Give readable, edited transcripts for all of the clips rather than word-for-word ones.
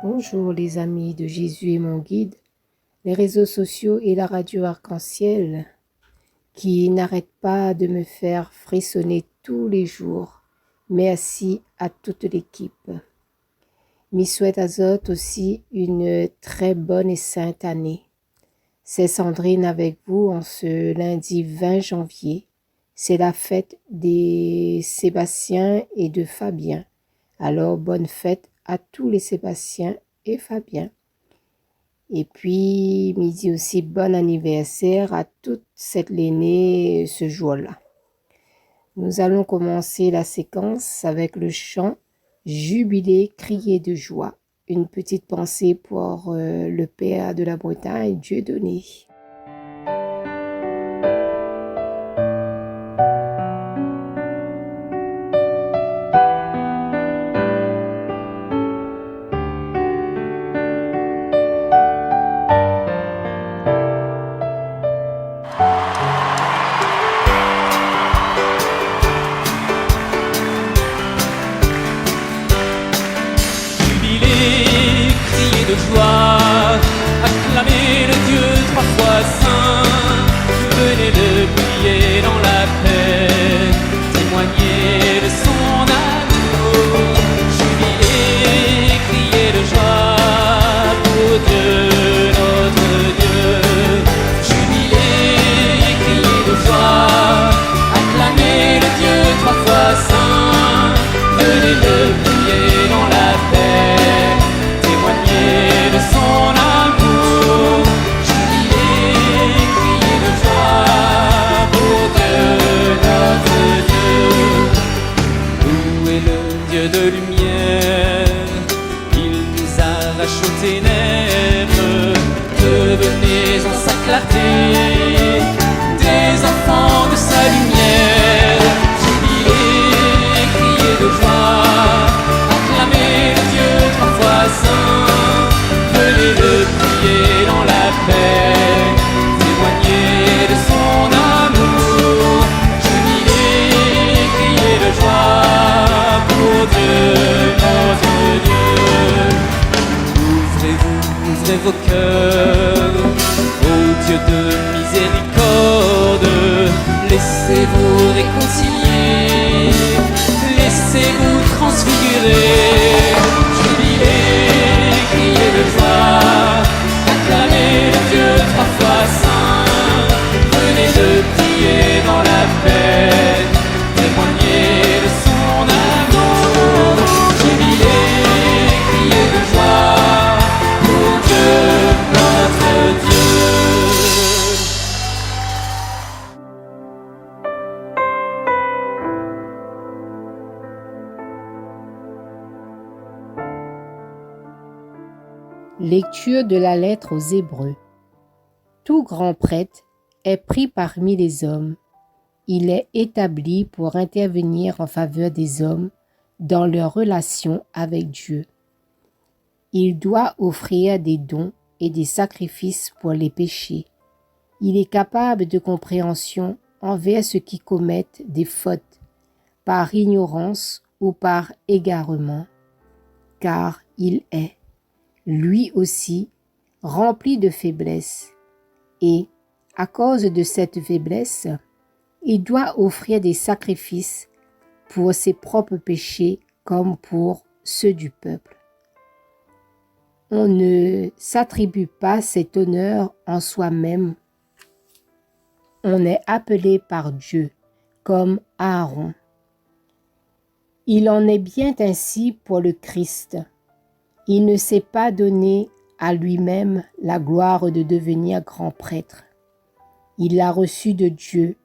Bonjour les amis de Jésus et mon guide, les réseaux sociaux et la radio arc-en-ciel qui n'arrêtent pas de me faire frissonner tous les jours. Merci à toute l'équipe. M'y souhaite Azote aussi une très bonne et sainte année. C'est Sandrine avec vous en ce lundi 20 janvier. C'est la fête des Sébastiens et de Fabien. Alors bonne fête à tous les Sébastiens et Fabien. Et puis, midi aussi, bon anniversaire à toute cette l'aînée ce jour-là. Nous allons commencer la séquence avec le chant Jubilé, crier de joie. Une petite pensée pour le Père de la Bretagne, Dieudonné. De joie, acclamez le Dieu trois fois saint, venez le prier dans la paix, témoignez de son amour, jubilez, criez de joie pour Dieu, notre Dieu, jubilez, criez de joie, acclamez le Dieu trois fois saint, venez le prier dans la paix. De son amour, jubilez, criez de joie pour Dieu, notre Dieu. Louez le Dieu de lumière, il nous arrache aux ténèbres, devenez en sa clarté, des enfants de sa lumière. Jubilez, criez de joie, acclamez le Dieu trois fois saint. Venez le prier dans la paix, témoignez de son amour, jubilez, criez de joie pour Dieu, notre Dieu. Ouvrez-vous, ouvrez vos cœurs, ô Dieu de miséricorde, laissez-vous réconcilier, laissez-vous transfigurer, jubilez, criez de joie, acclamez le Dieu trois fois saint, venez le prier dans la paix, témoignez de son amour, jubilez, criez de joie pour Dieu, notre Dieu. Lecture de la lettre aux Hébreux. Tout grand prêtre est pris parmi les hommes. Il est établi pour intervenir en faveur des hommes dans leur relation avec Dieu. Il doit offrir des dons et des sacrifices pour les péchés. Il est capable de compréhension envers ceux qui commettent des fautes par ignorance ou par égarement, car il est lui aussi, rempli de faiblesse, et, à cause de cette faiblesse, il doit offrir des sacrifices pour ses propres péchés comme pour ceux du peuple. On ne s'attribue pas cet honneur en soi-même. On est appelé par Dieu, comme Aaron. Il en est bien ainsi pour le Christ. Il ne s'est pas donné à lui-même la gloire de devenir grand prêtre. Il l'a reçu de Dieu,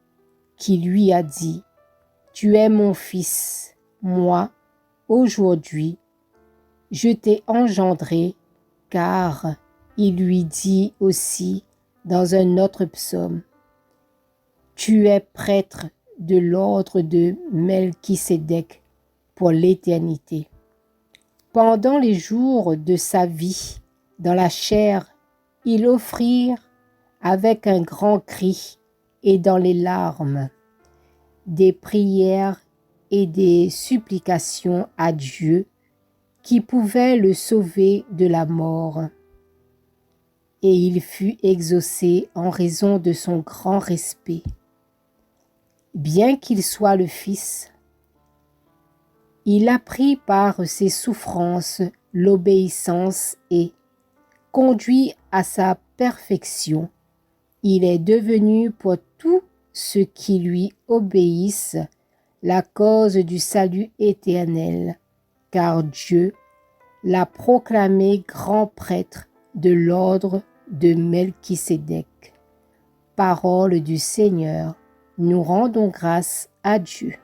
qui lui a dit « Tu es mon fils, moi, aujourd'hui, je t'ai engendré, car il lui dit aussi dans un autre psaume « Tu es prêtre de l'ordre de Melchisédek pour l'éternité. » Pendant les jours de sa vie, dans la chair, ils offrirent avec un grand cri et dans les larmes des prières et des supplications à Dieu qui pouvait le sauver de la mort. Et il fut exaucé en raison de son grand respect. Bien qu'il soit le Fils, il apprit par ses souffrances l'obéissance et, conduit à sa perfection, il est devenu pour tous ceux qui lui obéissent la cause du salut éternel, car Dieu l'a proclamé grand prêtre de l'ordre de Melchisédek. Parole du Seigneur, nous rendons grâce à Dieu.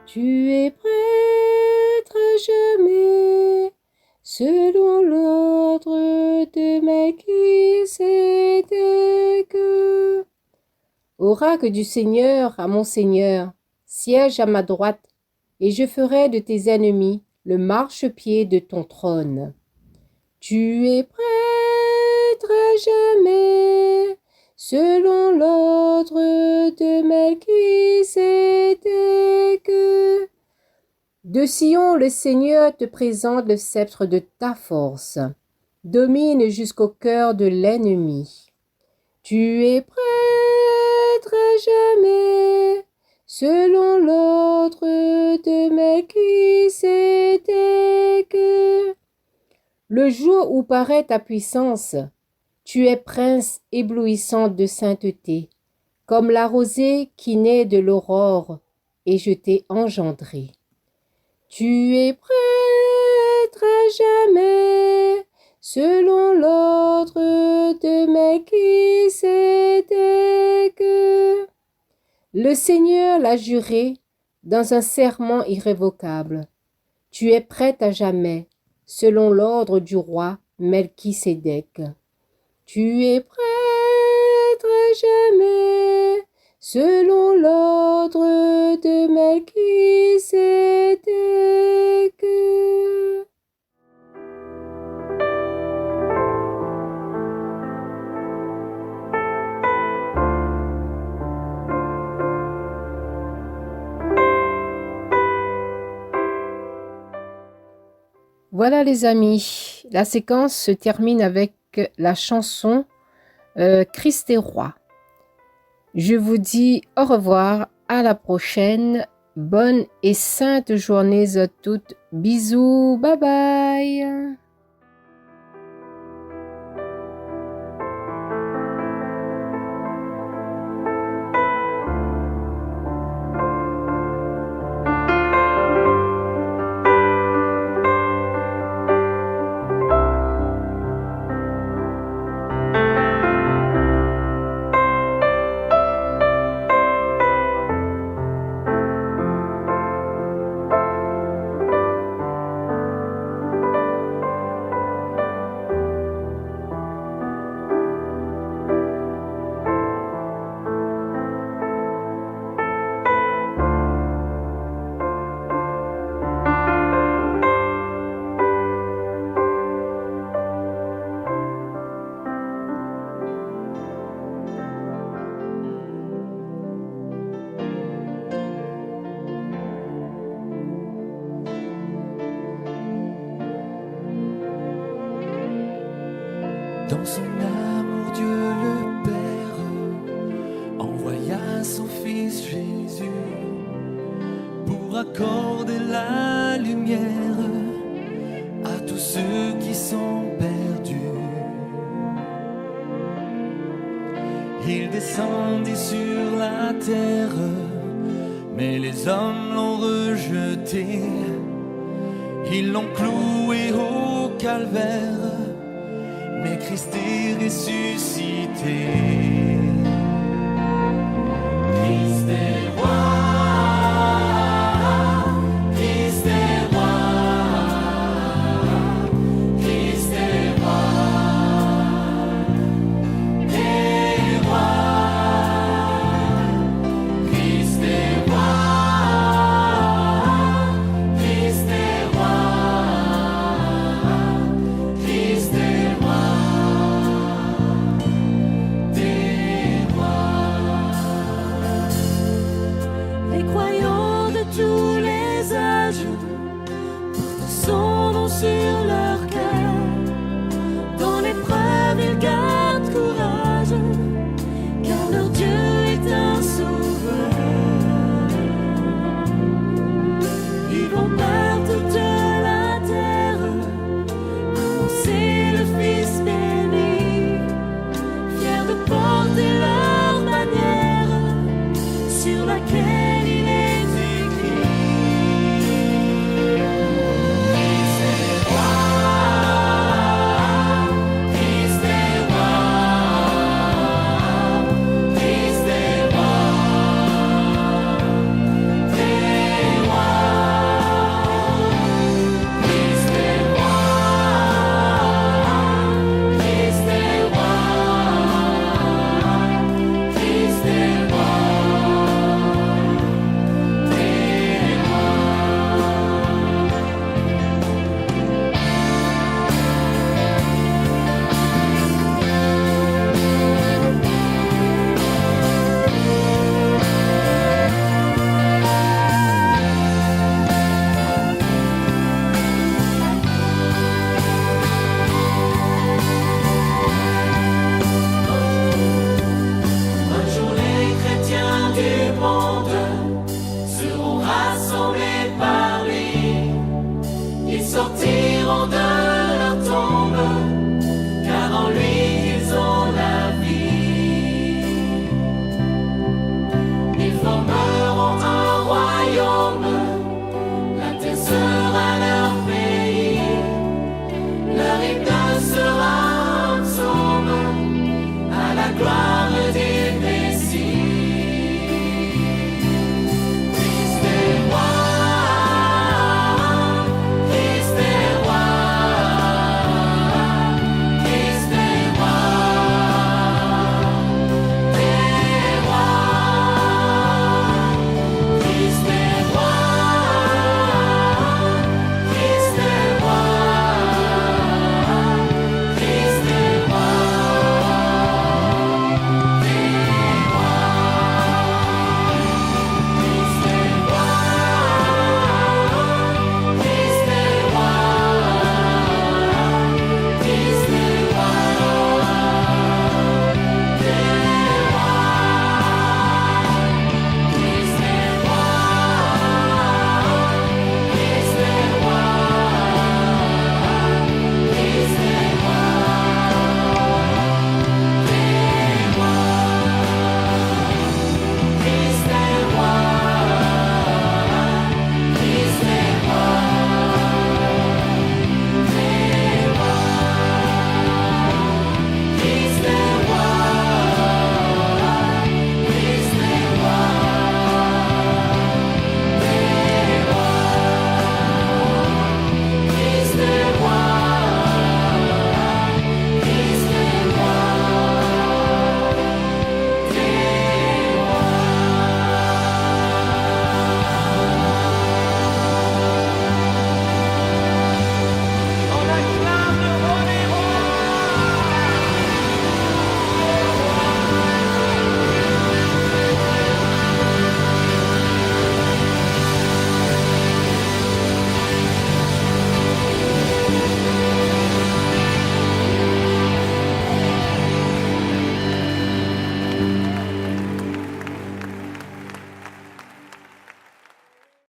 Tu es prêtre à jamais, selon l'ordre de Melchisédek. Oracle du Seigneur à mon Seigneur, siège à ma droite, et je ferai de tes ennemis le marchepied de ton trône. Tu es prêtre à jamais, selon l'ordre de Melchisédek. De Sion, le Seigneur te présente le sceptre de ta force. Domine jusqu'au cœur de l'ennemi. Tu es prêtre à jamais, selon l'ordre de Melchisédek. Le jour où paraît ta puissance, tu es prince éblouissant de sainteté, comme la rosée qui naît de l'aurore, et je t'ai engendré. Tu es prêtre à jamais, selon l'ordre de Melchisédek. Le Seigneur l'a juré dans un serment irrévocable. Tu es prêtre à jamais, selon l'ordre du roi Melchisédek. Tu es prêtre à jamais, selon l'ordre de Melchisédek. Voilà les amis, la séquence se termine avec la chanson Christ est roi. Je vous dis au revoir, à la prochaine. Bonne et sainte journée à toutes. Bisous, bye bye. Dans son amour, Dieu le Père envoya son Fils Jésus pour accorder la lumière à tous ceux qui sont perdus. Il descendit sur la terre, mais les hommes l'ont rejeté. Ils l'ont cloué au calvaire, mais Christ est ressuscité.